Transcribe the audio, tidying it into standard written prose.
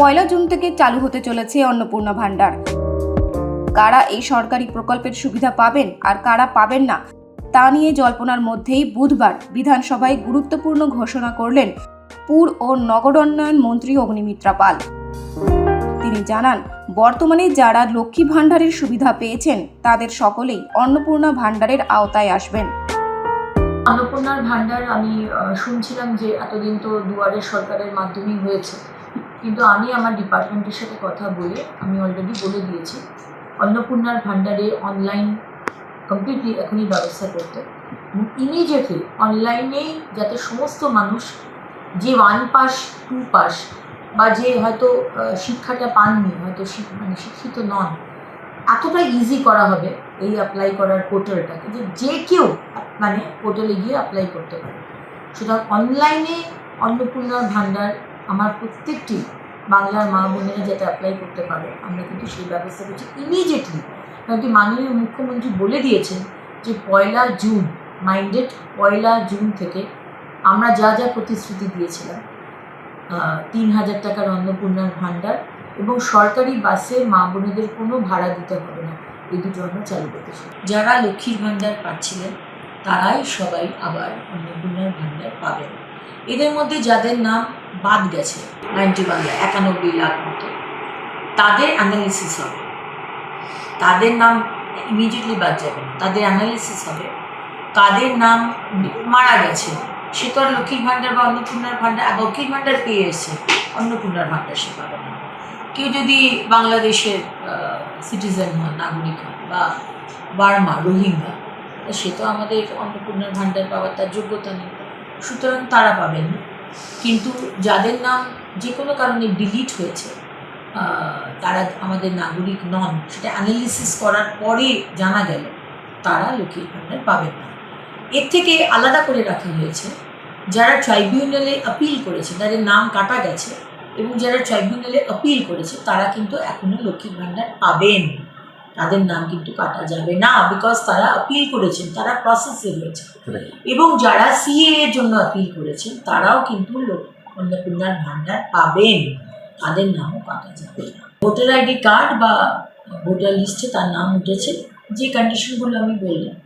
1 June থেকে চালু হতে চলেছে অন্নপূর্ণা ভান্ডার। কারা এই সরকারি প্রকল্পের সুবিধা পাবেন আর কারা পাবেন না তা নিয়ে জল্পনার মধ্যেই বুধবার বিধানসভায় গুরুত্বপূর্ণ ঘোষণা করলেন পুর ও নগরোন্নয়ন মন্ত্রী অগ্নিমিত্রা পাল। তিনি জানান, বর্তমানে যারা লক্ষ্মী ভান্ডারের সুবিধা পেয়েছেন তাদের সকলেই অন্নপূর্ণা ভান্ডারের আওতায় আসবেন। অন্নপূর্ণার ভান্ডার আমি শুনছিলাম যে এতদিন তো দুয়ারে সরকারের মাধ্যমেই হয়েছে, কিন্তু আমি আমার ডিপার্টমেন্টের সাথে কথা বলে আমি অলরেডি বলে দিয়েছি অন্নপূর্ণার ভান্ডারে অনলাইন কমপ্লিটলি এখনই ব্যবস্থা করতে, ইমিডিয়েটলি অনলাইনেই যাতে সমস্ত মানুষ যে 1 পাস 2 পাস বা যে হয়তো শিক্ষাটা পাননি, হয়তো শিক্ষিত নন, এতটা ইজি করা হবে এই অ্যাপ্লাই করার পোর্টালটাকে যে কেউ পোর্টালে গিয়ে অ্যাপ্লাই করতে পারে। সুতরাং অনলাইনে অন্নপূর্ণার ভান্ডার আমার প্রত্যেকটি বাংলার মা বোনেরা যাতে অ্যাপ্লাই করতে পারে, আমরা কিন্তু সেই ব্যবস্থা করছি ইমিডিয়েটলি। কারণ কি মাননীয় মুখ্যমন্ত্রী বলে দিয়েছেন যে 1 জুন, মাইন্ডেড 1 জুন থেকে আমরা যা যা প্রতিশ্রুতি দিয়েছিলাম 3000 টাকার অন্নপূর্ণার ভান্ডার এবং সরকারি বাসে মা বোনেদের কোনো ভাড়া দিতে হবে না, এই দুটো আমরা চালু করতেছি। যারা লক্ষ্মীর ভান্ডার পাচ্ছিলেন তারাই সবাই আবার অন্নপূর্ণার ভান্ডার পাবেন। এদের মধ্যে যাদের নাম বাদ গেছে 91 লাখ মতো, তাদের অ্যানালিসিস হবে, তাদের নাম ইমিডিয়েটলি বাদ যাবে না, তাদের অ্যানালিসিস হবে। তাদের নাম মারা গেছে, সে তো আর লক্ষ্মীর ভান্ডার বা অন্নপূর্ণার ভান্ডার, লক্ষ্মীর ভান্ডার পেয়ে এসছে, অন্নপূর্ণার ভান্ডার সে পাবে না। কেউ যদি বাংলাদেশের সিটিজেন হন, নাগরিক হন, বা বার্মা, রোহিঙ্গা, সে তো আমাদের অন্নপূর্ণার ভান্ডার পাওয়ার তার যোগ্যতা নেই, সুতরাং তারা পাবেন না। কিন্তু যাদের নাম যে কোনো কারণে ডিলিট হয়েছে, তারা আমাদের নাগরিক নন, সেটা অ্যানালিসিস করার পরে জানা গেল তারা লক্ষ্মীর ভান্ডার পাবেন না। এর থেকে আলাদা করে রাখা হয়েছে যারা ট্রাইব্যুনালে আপিল করেছে, তাদের নাম কাটা গেছে, এবং যারা ট্রাইব্যুনালে আপিল করেছে তারা কিন্তু এখনও লক্ষ্মীর ভান্ডার পাবেন, তাদের নাম কিন্তু কাটা যাবে না, বিকজ তারা আপিল করেছেন, তারা প্রসেসে রয়েছে। এবং যারা সিএ এর জন্য আপিল করেছেন তারাও কিন্তু অন্নপূর্ণার ভান্ডার পাবেন, তাদের নামও কাটা যাবে না। ভোটার আইডি কার্ড বা ভোটার লিস্টে তার নাম উঠেছে, যে কন্ডিশনগুলো আমি বললাম